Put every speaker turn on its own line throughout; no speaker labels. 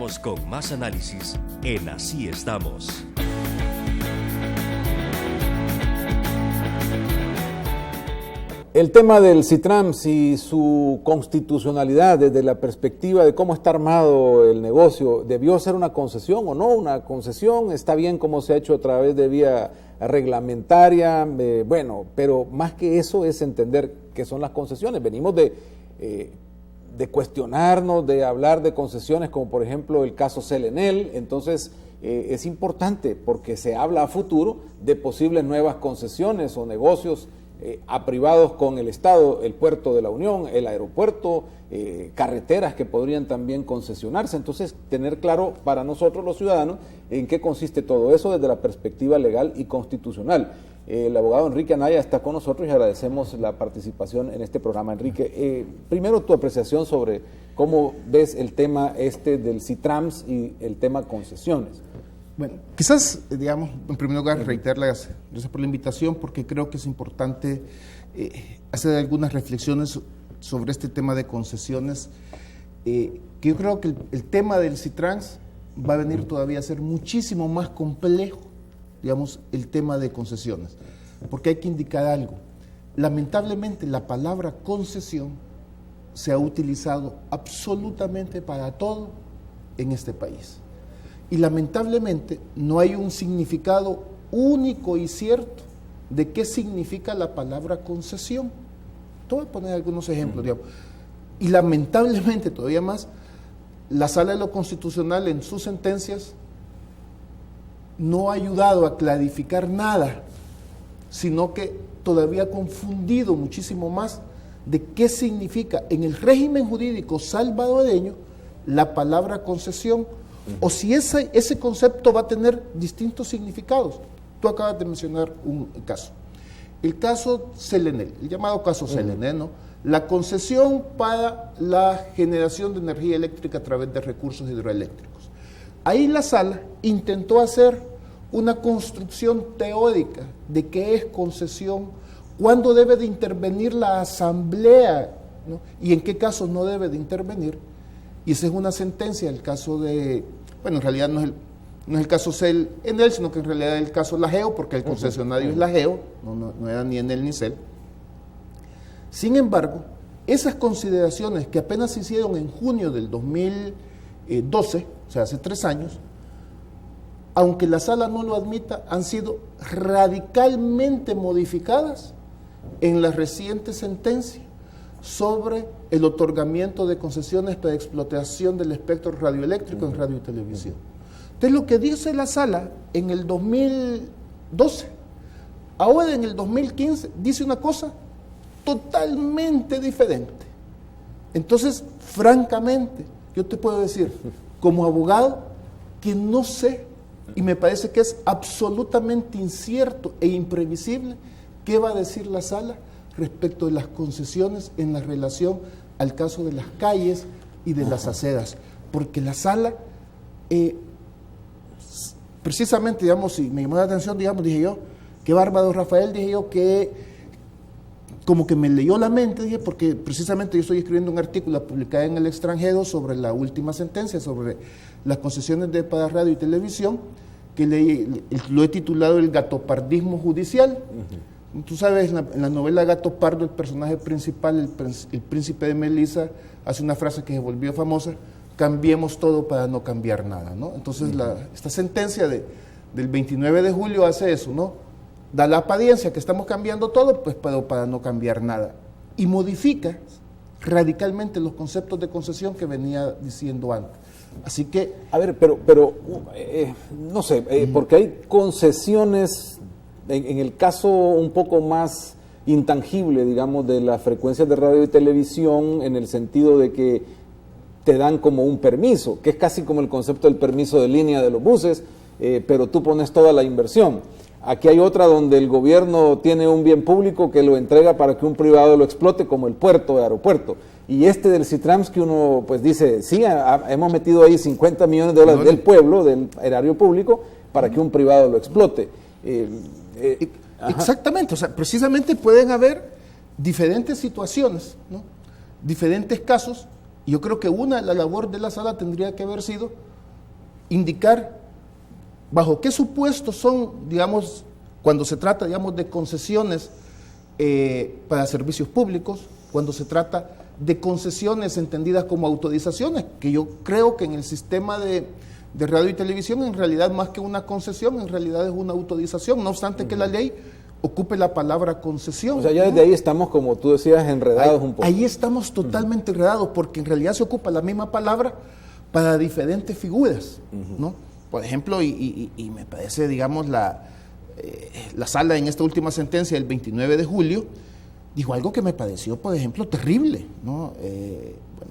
Regresamos con más análisis en Así Estamos.
El tema del CITRAMS y su constitucionalidad desde la perspectiva de cómo está armado el negocio, ¿debió ser una concesión o no una concesión? ¿Está bien cómo se ha hecho a través de vía reglamentaria? Pero más que eso es entender qué son las concesiones. Venimos de cuestionarnos, de hablar de concesiones como por ejemplo el caso Selenel. Entonces es importante porque se habla a futuro de posibles nuevas concesiones o negocios a privados con el Estado, el puerto de la Unión, el aeropuerto, carreteras que podrían también concesionarse. Entonces, tener claro para nosotros los ciudadanos en qué consiste todo eso desde la perspectiva legal y constitucional. El abogado Enrique Anaya está con nosotros y agradecemos la participación en este programa. Enrique, primero tu apreciación sobre cómo ves el tema del CITRAMS y el tema concesiones.
Bueno, quizás, digamos, en primer lugar, reiterarles gracias por la invitación, porque creo que es importante hacer algunas reflexiones sobre este tema de concesiones, que yo creo que el tema del CITRAMS va a venir todavía a ser muchísimo más complejo, digamos, el tema de concesiones, porque hay que indicar algo. Lamentablemente, la palabra concesión se ha utilizado absolutamente para todo en este país. Y lamentablemente no hay un significado único y cierto de qué significa la palabra concesión. Te voy a poner algunos ejemplos, digamos. Y lamentablemente todavía más, la Sala de lo Constitucional en sus sentencias no ha ayudado a clarificar nada, sino que todavía ha confundido muchísimo más de qué significa en el régimen jurídico salvadoreño la palabra concesión, o si ese concepto va a tener distintos significados. Tú acabas de mencionar un caso. El caso Selenel, el llamado caso Selenel, ¿no? La concesión para la generación de energía eléctrica a través de recursos hidroeléctricos. Ahí la sala intentó hacer una construcción teórica de qué es concesión, cuándo debe de intervenir la asamblea, ¿no? Y en qué casos no debe de intervenir. Y esa es una sentencia, el caso de, bueno, en realidad no es el caso CEL Enel, sino que en realidad es el caso Lageo, porque el concesionario es Lageo, no era ni Enel ni CEL. Sin embargo, esas consideraciones que apenas se hicieron en junio del 2012, o sea, hace 3 años, aunque la sala no lo admita, han sido radicalmente modificadas en la reciente sentencia sobre el otorgamiento de concesiones para explotación del espectro radioeléctrico en radio y televisión. Entonces, lo que dice la sala en el 2012, ahora en el 2015, dice una cosa totalmente diferente. Entonces, francamente, yo te puedo decir, como abogado, que no sé, y me parece que es absolutamente incierto e imprevisible qué va a decir la sala respecto de las concesiones en la relación al caso de las calles y de las aceras, porque la sala, precisamente, digamos, si me llamó la atención, digamos, dije yo, qué bárbaro Rafael, dije yo, que como que me leyó la mente, dije, porque precisamente yo estoy escribiendo un artículo publicado en El Extranjero sobre la última sentencia, sobre las concesiones para radio y televisión, que lo he titulado El gatopardismo judicial. Tú sabes, en la novela Gato Pardo, el personaje principal, el príncipe de Melissa, hace una frase que se volvió famosa: cambiemos todo para no cambiar nada, ¿no? Entonces, esta sentencia del 29 de julio hace eso, ¿no? Da la apariencia que estamos cambiando todo, pues, pero para no cambiar nada. Y modifica radicalmente los conceptos de concesión que venía diciendo antes. Así que...
A ver, pero no sé, porque hay concesiones... En el caso un poco más intangible, digamos, de las frecuencias de radio y televisión, en el sentido de que te dan como un permiso, que es casi como el concepto del permiso de línea de los buses, pero tú pones toda la inversión. Aquí hay otra donde el gobierno tiene un bien público que lo entrega para que un privado lo explote, como el puerto, el aeropuerto. Y del CITRAMS, que uno pues dice, sí, hemos metido ahí $50 millones del pueblo, del erario público, para que un privado lo explote.
Exactamente, o sea, precisamente pueden haber diferentes situaciones, ¿no? Diferentes casos, y yo creo que la labor de la sala tendría que haber sido indicar bajo qué supuestos son, digamos, cuando se trata, digamos, de concesiones para servicios públicos, cuando se trata de concesiones entendidas como autorizaciones, que yo creo que en el sistema de radio y televisión, en realidad, más que una concesión, en realidad es una autorización, no obstante que la ley ocupe la palabra concesión.
O sea, ya desde ahí estamos, como tú decías, enredados un poco.
Ahí estamos totalmente enredados, porque en realidad se ocupa la misma palabra para diferentes figuras, ¿no? Por ejemplo, y me parece, digamos, la sala en esta última sentencia del 29 de julio, dijo algo que me pareció, por ejemplo, terrible, ¿no?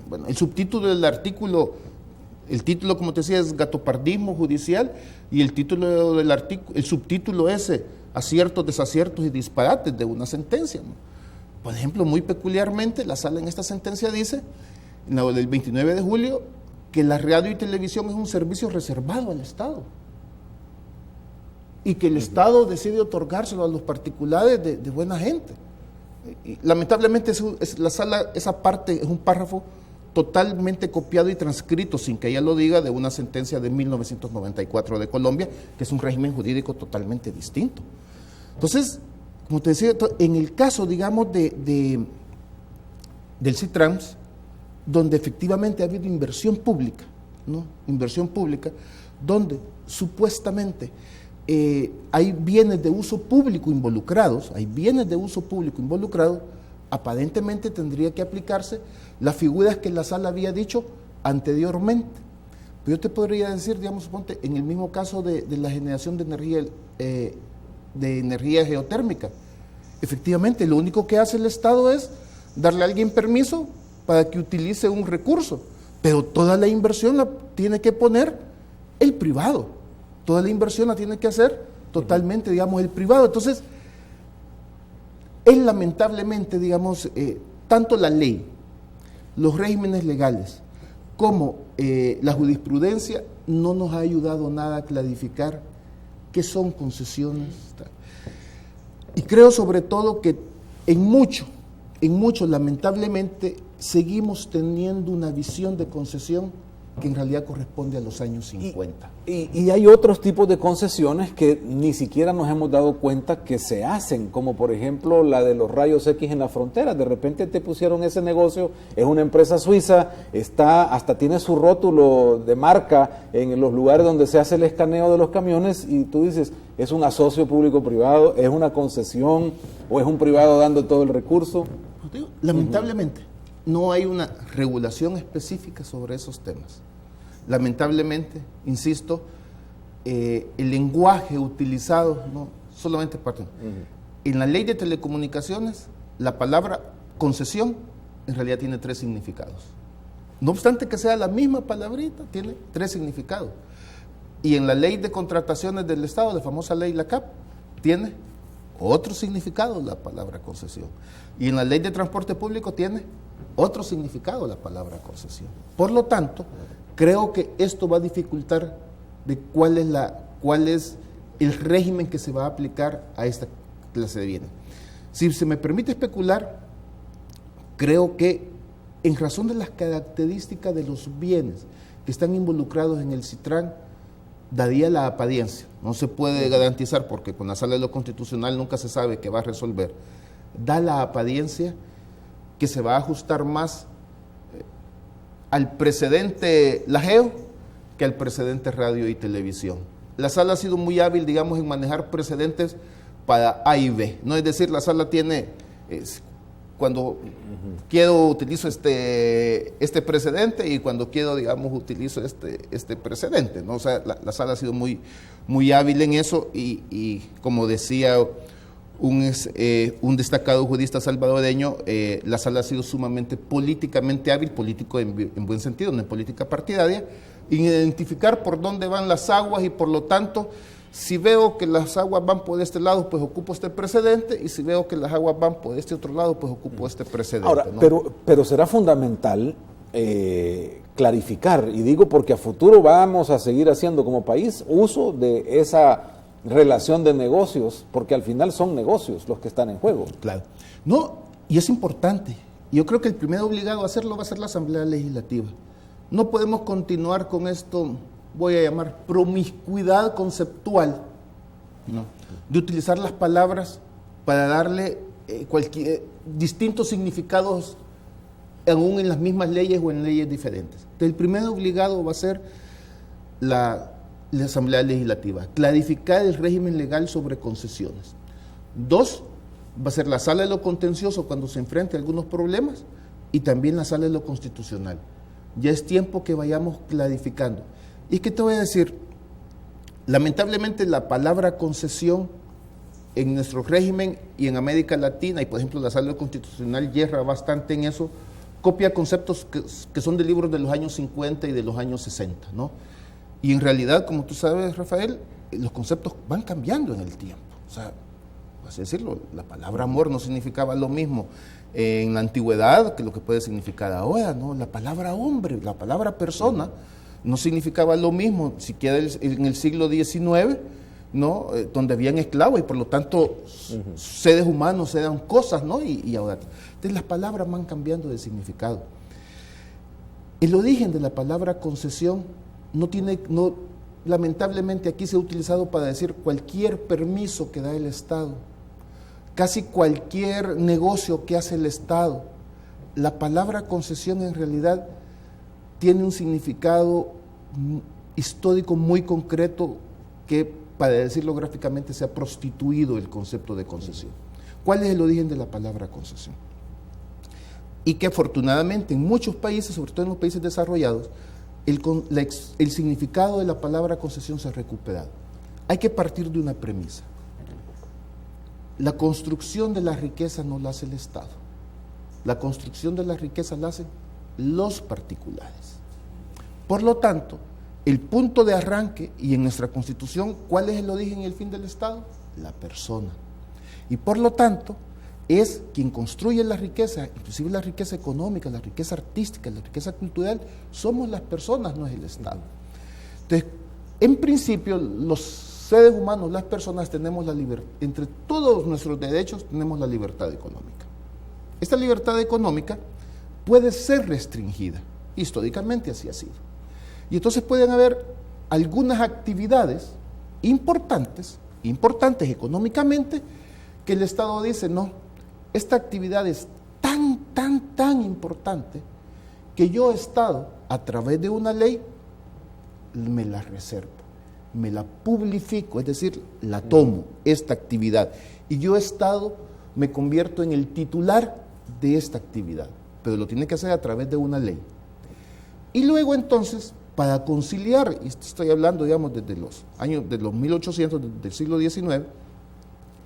Bueno, el subtítulo del artículo, el título, como te decía, es gatopardismo judicial, y el título del artículo, el subtítulo ese, aciertos, desaciertos y disparates de una sentencia, ¿no? Por ejemplo, muy peculiarmente, la sala en esta sentencia dice, en la del 29 de julio, que la radio y televisión es un servicio reservado al Estado, y que el Estado decide otorgárselo a los particulares de buena gente. Y, lamentablemente la sala, esa parte es un párrafo totalmente copiado y transcrito, sin que ella lo diga, de una sentencia de 1994 de Colombia, que es un régimen jurídico totalmente distinto. Entonces, como te decía, en el caso, digamos, del CITRANS, donde efectivamente ha habido inversión pública, ¿no? Inversión pública, donde supuestamente hay bienes de uso público involucrados, aparentemente tendría que aplicarse las figuras que la sala había dicho anteriormente. Pero yo te podría decir, digamos, suponte, en el mismo caso de la generación de energía geotérmica, efectivamente lo único que hace el Estado es darle a alguien permiso para que utilice un recurso, pero toda la inversión la tiene que poner el privado, toda la inversión la tiene que hacer totalmente, digamos, el privado. Entonces, es lamentablemente, digamos, tanto la ley, los regímenes legales, como la jurisprudencia no nos ha ayudado nada a clarificar qué son concesiones. Y creo sobre todo que en mucho, lamentablemente, seguimos teniendo una visión de concesión que en realidad corresponde a los años 50.
Y hay otros tipos de concesiones que ni siquiera nos hemos dado cuenta que se hacen, como por ejemplo la de los rayos X en la frontera. De repente te pusieron ese negocio, es una empresa suiza, hasta tiene su rótulo de marca en los lugares donde se hace el escaneo de los camiones, y tú dices, ¿es un asocio público-privado? ¿Es una concesión? ¿O es un privado dando todo el recurso?
Lamentablemente, no hay una regulación específica sobre esos temas. Lamentablemente, insisto, el lenguaje utilizado, no solamente en la ley de telecomunicaciones, la palabra concesión en realidad tiene 3 significados. No obstante que sea la misma palabrita, tiene 3 significados. Y en la ley de contrataciones del Estado, la famosa ley LACAP, tiene otro significado la palabra concesión. Y en la ley de transporte público tiene otro significado la palabra concesión. Por lo tanto, creo que esto va a dificultar de cuál es el régimen que se va a aplicar a esta clase de bienes. Si se me permite especular, creo que en razón de las características de los bienes que están involucrados en el CITRAN, daría la apariencia, no se puede garantizar porque con la Sala de lo Constitucional nunca se sabe qué va a resolver, da la apariencia que se va a ajustar más al precedente Lajeo que al precedente radio y televisión. La Sala ha sido muy hábil, digamos, en manejar precedentes para A y B, no es decir, la Sala tiene, cuando quiero utilizo este precedente y cuando quiero, digamos, utilizo este precedente, ¿no? O sea, la Sala ha sido muy, muy hábil en eso y como decía un destacado jurista salvadoreño, la Sala ha sido sumamente políticamente hábil, político en buen sentido, no en política partidaria, en identificar por dónde van las aguas y por lo tanto, si veo que las aguas van por este lado, pues ocupo este precedente, y si veo que las aguas van por este otro lado, pues ocupo este precedente.
Ahora,
¿no?
pero será fundamental clarificar, y digo porque a futuro vamos a seguir haciendo como país uso de esa relación de negocios, porque al final son negocios los que están en juego.
Claro. No, y es importante. Yo creo que el primer obligado a hacerlo va a ser la Asamblea Legislativa. No podemos continuar con esto voy a llamar promiscuidad conceptual, ¿no?, de utilizar las palabras para darle distintos significados aún en las mismas leyes o en leyes diferentes. Entonces, el primer obligado va a ser la Asamblea Legislativa, clarificar el régimen legal sobre concesiones. 2, va a ser la Sala de lo Contencioso cuando se enfrente a algunos problemas, y también la Sala de lo Constitucional. Ya es tiempo que vayamos clarificando. Y que te voy a decir, lamentablemente la palabra concesión en nuestro régimen y en América Latina, y por ejemplo la Sala Constitucional yerra bastante en eso, copia conceptos que son de libros de los años 50 y de los años 60, ¿no? Y en realidad, como tú sabes, Rafael, los conceptos van cambiando en el tiempo. O sea, así decirlo, la palabra amor no significaba lo mismo en la antigüedad que lo que puede significar ahora, ¿no? La palabra hombre, la palabra persona no significaba lo mismo siquiera en el siglo XIX, ¿no?, donde habían esclavos y por lo tanto seres humanos eran cosas, ¿no? Y ahora, entonces las palabras van cambiando de significado. El origen de la palabra concesión lamentablemente aquí se ha utilizado para decir cualquier permiso que da el Estado, casi cualquier negocio que hace el Estado. La palabra concesión en realidad tiene un significado histórico muy concreto que, para decirlo gráficamente, se ha prostituido el concepto de concesión. ¿Cuál es el origen de la palabra concesión? Y que afortunadamente en muchos países, sobre todo en los países desarrollados, el significado de la palabra concesión se ha recuperado. Hay que partir de una premisa. La construcción de la riqueza no la hace el Estado. La construcción de la riqueza la hacen los particulares. Por lo tanto, el punto de arranque, y en nuestra Constitución, ¿cuál es el origen y el fin del Estado? La persona. Y por lo tanto, es quien construye la riqueza, inclusive la riqueza económica, la riqueza artística, la riqueza cultural, somos las personas, no es el Estado. Entonces, en principio, los seres humanos, las personas, tenemos la libertad, entre todos nuestros derechos tenemos la libertad económica. Esta libertad económica puede ser restringida, históricamente así ha sido. Y entonces pueden haber algunas actividades importantes económicamente, que el Estado dice, no, esta actividad es tan importante que yo, Estado, a través de una ley, me la reservo, me la publifico, es decir, la tomo, esta actividad. Y yo, Estado, me convierto en el titular de esta actividad, pero lo tiene que hacer a través de una ley. Y luego entonces, para conciliar, y estoy hablando, digamos, desde los años, de los 1800, del siglo XIX,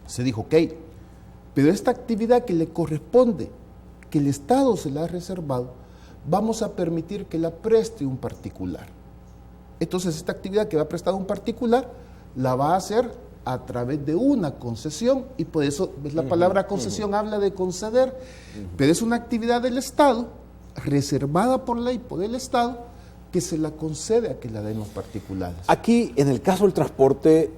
se dijo, ok, pero esta actividad que le corresponde, que el Estado se la ha reservado, vamos a permitir que la preste un particular. Entonces, esta actividad que va a prestar un particular, la va a hacer a través de una concesión, y por eso la palabra concesión habla de conceder, pero es una actividad del Estado, reservada por ley por el Estado, que se la concede a que la den los particulares.
Aquí, en el caso del transporte,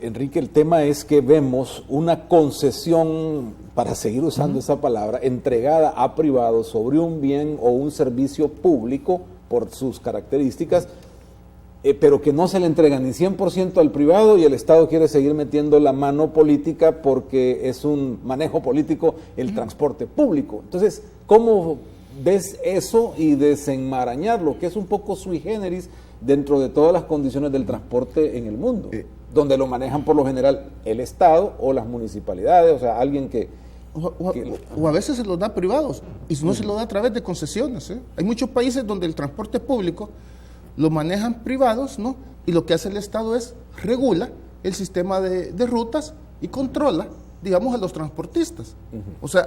Enrique, el tema es que vemos una concesión, para seguir usando esa palabra, entregada a privados sobre un bien o un servicio público por sus características, pero que no se le entrega ni 100% al privado, y el Estado quiere seguir metiendo la mano política porque es un manejo político el transporte público. Entonces, ¿cómo ves eso y desenmarañarlo, que es un poco sui generis dentro de todas las condiciones del transporte en el mundo, donde lo manejan por lo general el Estado o las municipalidades, o sea, alguien que...
O a veces se lo da a privados, y no se lo da a través de concesiones, ¿eh? Hay muchos países donde el transporte público lo manejan privados, ¿no? Y lo que hace el Estado es regula el sistema de rutas y controla, digamos, a los transportistas. O sea,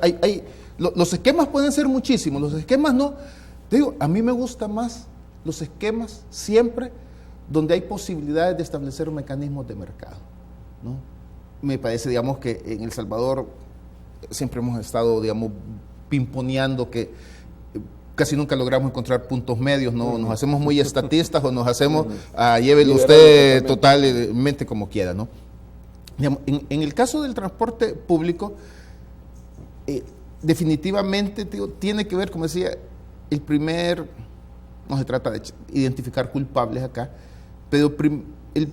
los esquemas pueden ser muchísimos, los esquemas no. Te digo, a mí me gustan más los esquemas siempre donde hay posibilidades de establecer mecanismos de mercado, ¿no? Me parece, digamos, que en El Salvador siempre hemos estado, digamos, pimponeando que casi nunca logramos encontrar puntos medios, ¿no? Nos hacemos muy estatistas o nos hacemos, llévelo usted totalmente como quiera, ¿no? En el caso del transporte público, definitivamente tiene que ver, como decía, no se trata de identificar culpables acá, Pero el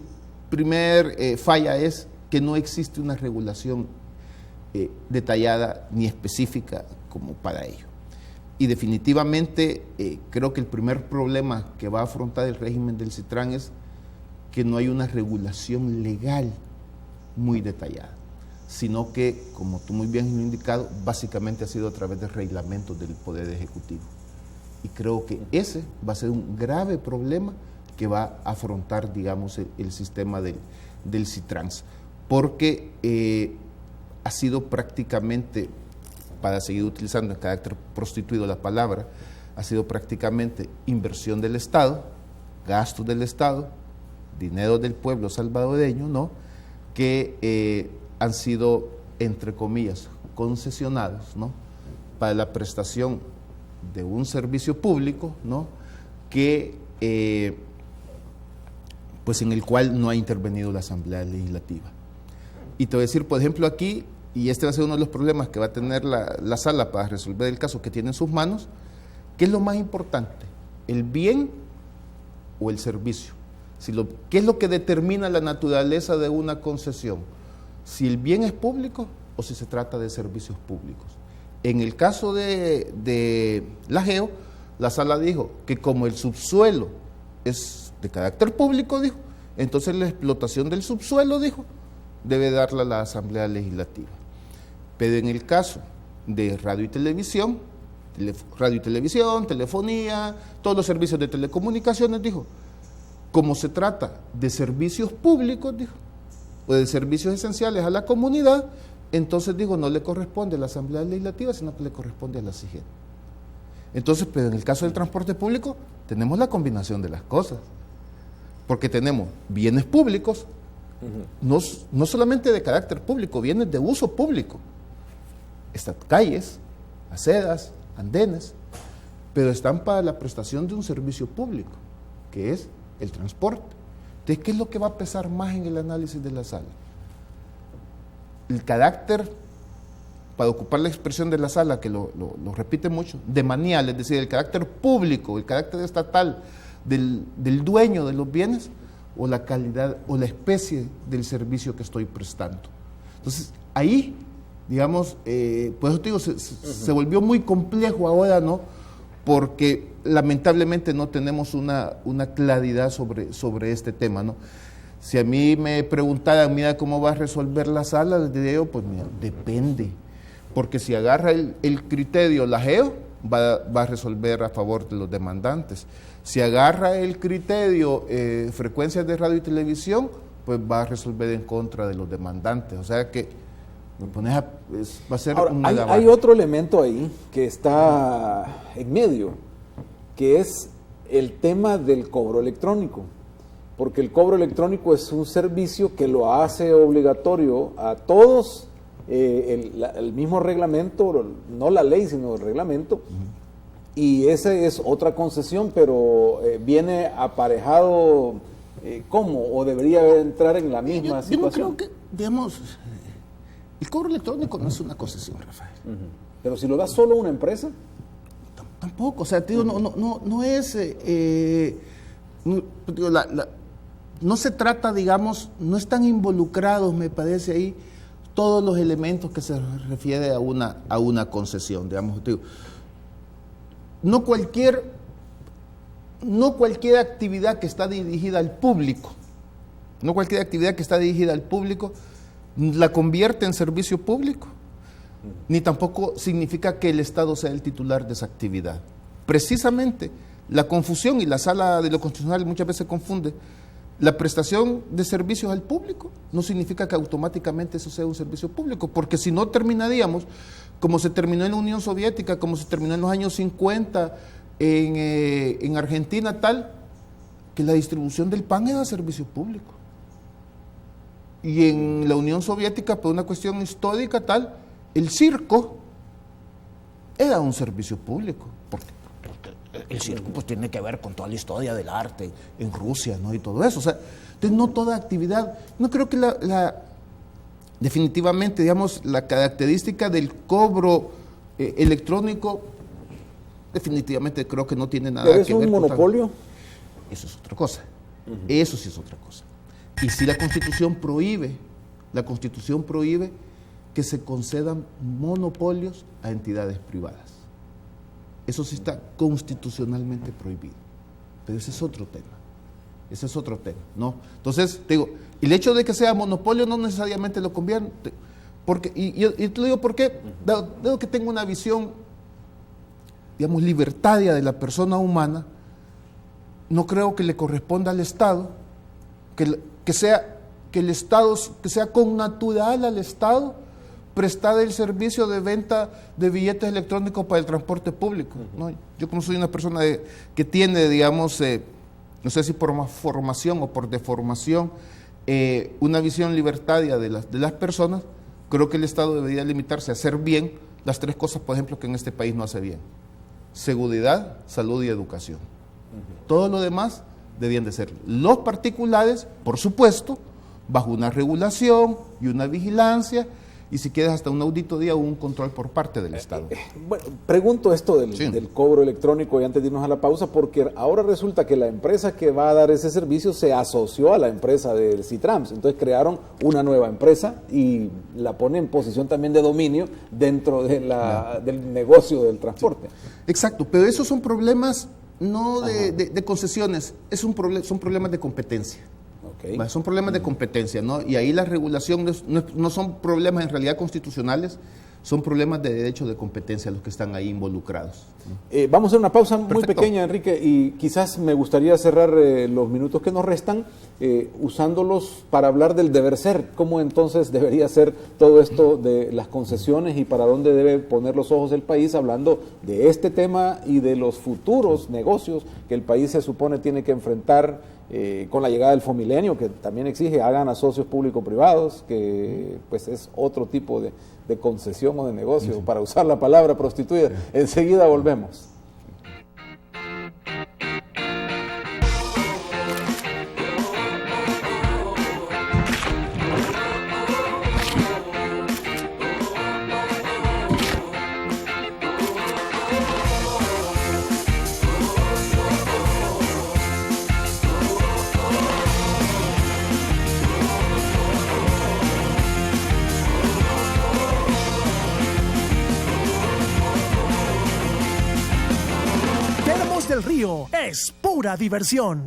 primer falla es que no existe una regulación detallada ni específica como para ello. Y definitivamente creo que el primer problema que va a afrontar el régimen del CITRAN es que no hay una regulación legal muy detallada, sino que, como tú muy bien lo has indicado, básicamente ha sido a través de reglamentos del Poder Ejecutivo. Y creo que ese va a ser un grave problema que va a afrontar, digamos, el sistema del CITRANS, porque ha sido prácticamente, para seguir utilizando en carácter prostituido la palabra, ha sido prácticamente inversión del Estado, gastos del Estado, dinero del pueblo salvadoreño, ¿no?, que han sido, entre comillas, concesionados, ¿no?, para la prestación de un servicio público, ¿no?, que pues en el cual no ha intervenido la Asamblea Legislativa. Y te voy a decir, por ejemplo, aquí, y este va a ser uno de los problemas que va a tener la sala para resolver el caso que tiene en sus manos, ¿qué es lo más importante? ¿El bien o el servicio? ¿Qué es lo que determina la naturaleza de una concesión? Si el bien es público o si se trata de servicios públicos. En el caso de la GEO, la sala dijo que como el subsuelo es de carácter público, dijo, entonces la explotación del subsuelo, dijo, debe darla a la Asamblea Legislativa. Pero en el caso de radio y televisión, telefonía, todos los servicios de telecomunicaciones, dijo, como se trata de servicios públicos, dijo, o de servicios esenciales a la comunidad, entonces, digo, no le corresponde a la Asamblea Legislativa, sino que le corresponde a la CIGEN. Entonces, pero en el caso del transporte público, tenemos la combinación de las cosas, porque tenemos bienes públicos, no solamente de carácter público, bienes de uso público, estas calles, aceras, andenes, pero están para la prestación de un servicio público, que es el transporte. Entonces, ¿qué es lo que va a pesar más en el análisis de la sala? El carácter, para ocupar la expresión de la sala, que lo repite mucho, demanial, es decir, el carácter público, el carácter estatal del dueño de los bienes, o la calidad o la especie del servicio que estoy prestando. Entonces, ahí, digamos, por eso te digo, se volvió muy complejo ahora, ¿no?, porque lamentablemente no tenemos una claridad sobre este tema, ¿no? Si a mí me preguntaran, mira, ¿cómo va a resolver la sala? Les diría yo, pues mira, depende, porque si agarra el criterio la GEO, va a resolver a favor de los demandantes. Si agarra el criterio frecuencias de radio y televisión, pues va a resolver en contra de los demandantes. O sea que va a ser
ahora, hay otro elemento ahí que está en medio, que es el tema del cobro electrónico, porque el cobro electrónico es un servicio que lo hace obligatorio a todos, el mismo reglamento, no la ley, sino el reglamento, y esa es otra concesión, pero viene aparejado, ¿cómo? ¿O debería entrar en la misma situación?
Yo no creo que, digamos, el cobro electrónico no es una concesión, Rafael.
Pero si lo da solo una empresa.
Tampoco, o sea, te digo, no es, no se trata, digamos, no están involucrados, me parece ahí, todos los elementos que se refiere a una concesión, digamos, te digo. No cualquier actividad que está dirigida al público, la convierte en servicio público, ni tampoco significa que el Estado sea el titular de esa actividad. Precisamente la confusión, y la sala de lo constitucional muchas veces confunde, la prestación de servicios al público no significa que automáticamente eso sea un servicio público, porque si no terminaríamos como se terminó en la Unión Soviética, como se terminó en los años 50 en Argentina, tal, que la distribución del pan era servicio público. Y en la Unión Soviética, por una cuestión histórica, tal, el circo era un servicio público, porque el circo pues tiene que ver con toda la historia del arte en Rusia, ¿no?, y todo eso. O sea, entonces no toda actividad, no creo que definitivamente, digamos, la característica del cobro electrónico, definitivamente creo que no tiene nada que ver con...
¿Es un monopolio?
Eso es otra cosa. Eso sí es otra cosa. Y si la Constitución prohíbe que se concedan monopolios a entidades privadas. Eso sí está constitucionalmente prohibido. Pero ese es otro tema. ¿No? Entonces, te digo, el hecho de que sea monopolio no necesariamente lo convierte. Porque, y te lo digo porque, dado que tengo una visión, digamos, libertaria de la persona humana, no creo que le corresponda al Estado, que sea connatural al Estado prestar el servicio de venta de billetes electrónicos para el transporte público, ¿no? Yo como soy una persona que tiene, digamos, no sé si por formación o por deformación, una visión libertaria de las personas, creo que el Estado debería limitarse a hacer bien las 3 cosas, por ejemplo, que en este país no hace bien: seguridad, salud y educación. Todo lo demás debían de ser los particulares, por supuesto, bajo una regulación y una vigilancia, y si quieres hasta una auditoría o un control por parte del Estado.
Bueno, pregunto esto del cobro electrónico y antes de irnos a la pausa, porque ahora resulta que la empresa que va a dar ese servicio se asoció a la empresa del Citrams, entonces crearon una nueva empresa y la pone en posición también de dominio dentro de del negocio del transporte.
Sí. Exacto, pero esos son problemas no de concesiones, son problemas de competencia. Okay. Son problemas de competencia, ¿no? Y ahí la regulación no son problemas en realidad constitucionales, son problemas de derecho de competencia los que están ahí involucrados.
Vamos a hacer una pausa muy pequeña, Enrique, y quizás me gustaría cerrar los minutos que nos restan usándolos para hablar del deber ser, cómo entonces debería ser todo esto de las concesiones y para dónde debe poner los ojos el país, hablando de este tema y de los futuros negocios que el país se supone tiene que enfrentar con la llegada del Fomilenio, que también exige hagan a socios público-privados, que pues es otro tipo de concesión o de negocio, para usar la palabra prostituida. Enseguida volvemos.
del Río es pura diversión.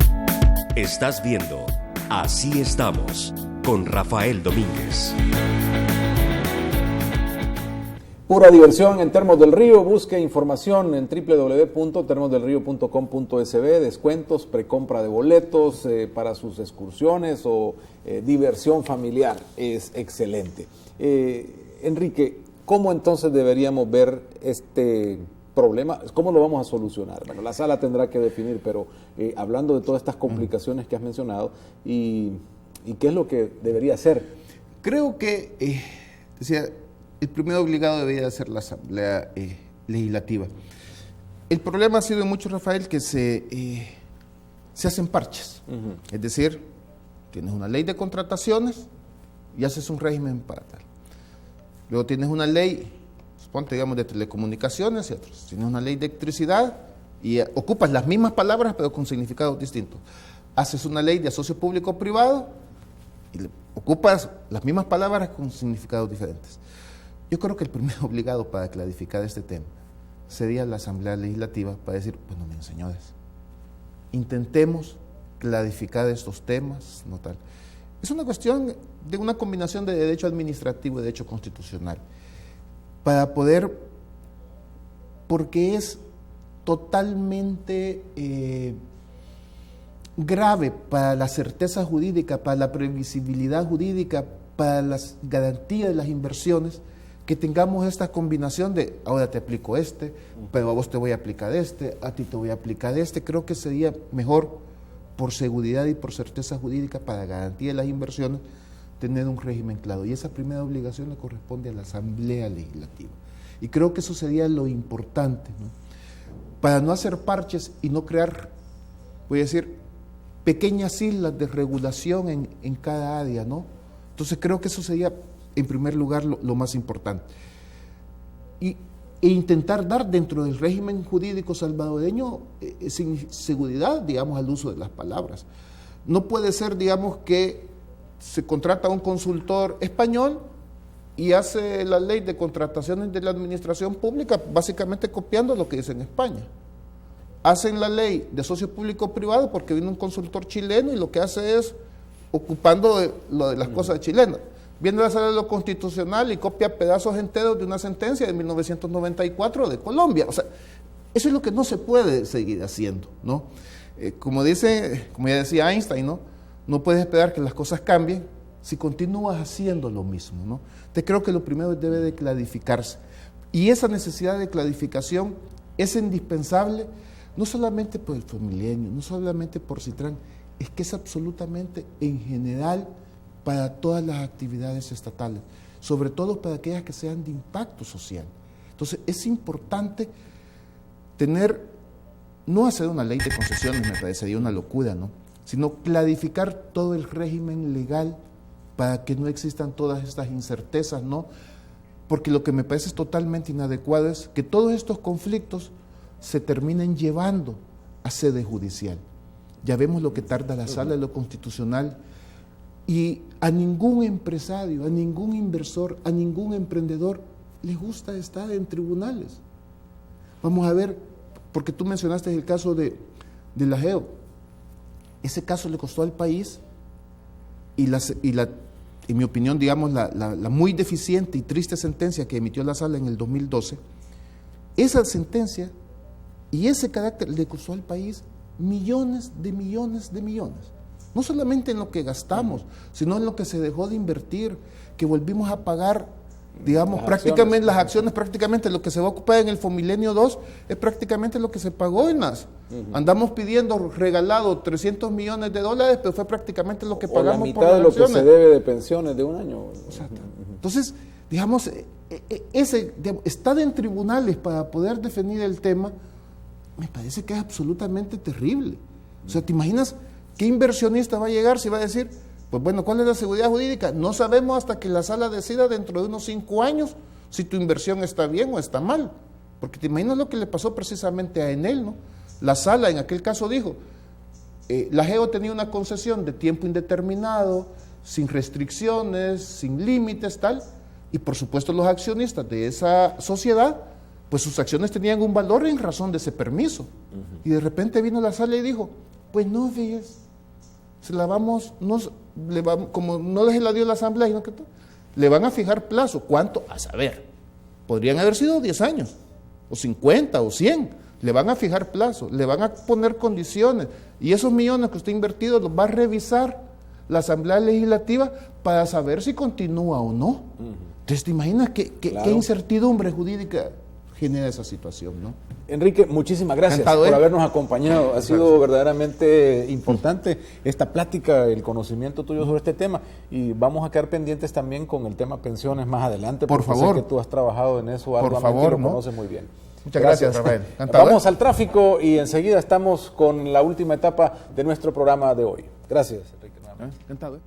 Estás viendo Así Estamos con Rafael Domínguez.
Pura diversión en Termos del Río. Busque información en www.termosdelrio.com.sb. Descuentos, precompra de boletos para sus excursiones o diversión familiar. Es excelente. Enrique, ¿cómo entonces deberíamos ver este problema? ¿Cómo lo vamos a solucionar? Bueno, la sala tendrá que definir, pero hablando de todas estas complicaciones que has mencionado, y qué es lo que debería hacer.
Creo que, decía, el primero obligado debería ser la Asamblea Legislativa. El problema ha sido mucho, Rafael, que se hacen parches. Es decir, tienes una ley de contrataciones y haces un régimen para tal. Luego tienes una ley, suponte, digamos, de telecomunicaciones y otros. Tienes una ley de electricidad y ocupas las mismas palabras pero con significados distintos. Haces una ley de asocio público-privado y ocupas las mismas palabras con significados diferentes. Yo creo que el primer obligado para clarificar este tema sería la Asamblea Legislativa para decir, bueno, miren, señores, intentemos clarificar estos temas, no tal. Es una cuestión de una combinación de derecho administrativo y derecho constitucional para poder, porque es totalmente grave para la certeza jurídica, para la previsibilidad jurídica, para las garantías de las inversiones, que tengamos esta combinación de ahora te aplico pero a vos te voy a aplicar a ti te voy a aplicar creo que sería mejor por seguridad y por certeza jurídica para garantía de las inversiones tener un régimen claro, y esa primera obligación le corresponde a la Asamblea Legislativa, y creo que eso sería lo importante, ¿no? Para no hacer parches y no crear, voy a decir, pequeñas islas de regulación en cada área, ¿no? Entonces creo que eso sería en primer lugar lo más importante, e intentar dar dentro del régimen jurídico salvadoreño seguridad, digamos, al uso de las palabras. No puede ser, digamos, que se contrata a un consultor español y hace la ley de contrataciones de la administración pública básicamente copiando lo que dice en España. Hacen la ley de socio público-privado porque vino un consultor chileno y lo que hace es ocupando lo de las cosas chilenas. Viene a la sala de lo constitucional y copia pedazos enteros de una sentencia de 1994 de Colombia. O sea, eso es lo que no se puede seguir haciendo, ¿no? Como ya decía Einstein, ¿no? No puedes esperar que las cosas cambien si continúas haciendo lo mismo, ¿no? Entonces creo que lo primero debe de clarificarse. Y esa necesidad de clarificación es indispensable, no solamente por el Femilenio, no solamente por Citrán, es que es absolutamente en general para todas las actividades estatales, sobre todo para aquellas que sean de impacto social. Entonces es importante no hacer una ley de concesiones, me parecería una locura, ¿no? Sino clarificar todo el régimen legal para que no existan todas estas incertezas, ¿no? Porque lo que me parece totalmente inadecuado es que todos estos conflictos se terminen llevando a sede judicial. Ya vemos lo que tarda la sala de lo constitucional y a ningún empresario, a ningún inversor, a ningún emprendedor le gusta estar en tribunales. Vamos a ver, porque tú mencionaste el caso de la GEO. Ese caso le costó al país y en mi opinión, digamos, la muy deficiente y triste sentencia que emitió la sala en el 2012, esa sentencia y ese carácter le costó al país millones de millones de millones. No solamente en lo que gastamos, sino en lo que se dejó de invertir, que volvimos a pagar, digamos, prácticamente las acciones, prácticamente lo que se va a ocupar en el Fomilenio 2 es prácticamente lo que se pagó en las. Andamos pidiendo regalado 300 millones de dólares, pero fue prácticamente lo que pagamos
por las acciones. La mitad de lo que se debe de pensiones de un año.
Exacto. Entonces, digamos, estar en tribunales para poder definir el tema, me parece que es absolutamente terrible. O sea, ¿te imaginas qué inversionista va a llegar si va a decir, pues bueno, ¿cuál es la seguridad jurídica? No sabemos hasta que la sala decida dentro de unos 5 años si tu inversión está bien o está mal? Porque te imaginas lo que le pasó precisamente a Enel, ¿no? La sala en aquel caso dijo, la GEO tenía una concesión de tiempo indeterminado, sin restricciones, sin límites, tal, y por supuesto los accionistas de esa sociedad, pues sus acciones tenían un valor en razón de ese permiso. Y de repente vino la sala y dijo, pues no, fíjese, como no les la dio la asamblea, sino que le van a fijar plazo. ¿Cuánto? A saber. Podrían haber sido 10 años, o 50, o 100. Le van a fijar plazo, le van a poner condiciones. Y esos millones que usted ha invertido los va a revisar la Asamblea Legislativa para saber si continúa o no. Entonces, ¿te imaginas qué incertidumbre jurídica genera esa situación, ¿no?
Enrique, muchísimas gracias por habernos acompañado. Ha sido verdaderamente importante esta plática, el conocimiento tuyo sobre este tema, y vamos a quedar pendientes también con el tema pensiones más adelante.
Por favor.
Sé que tú has trabajado en eso,
por favor,
lo conoces muy bien.
Muchas gracias, Rafael.
Vamos al tráfico y enseguida estamos con la última etapa de nuestro programa de hoy. Gracias, Enrique.
Encantado.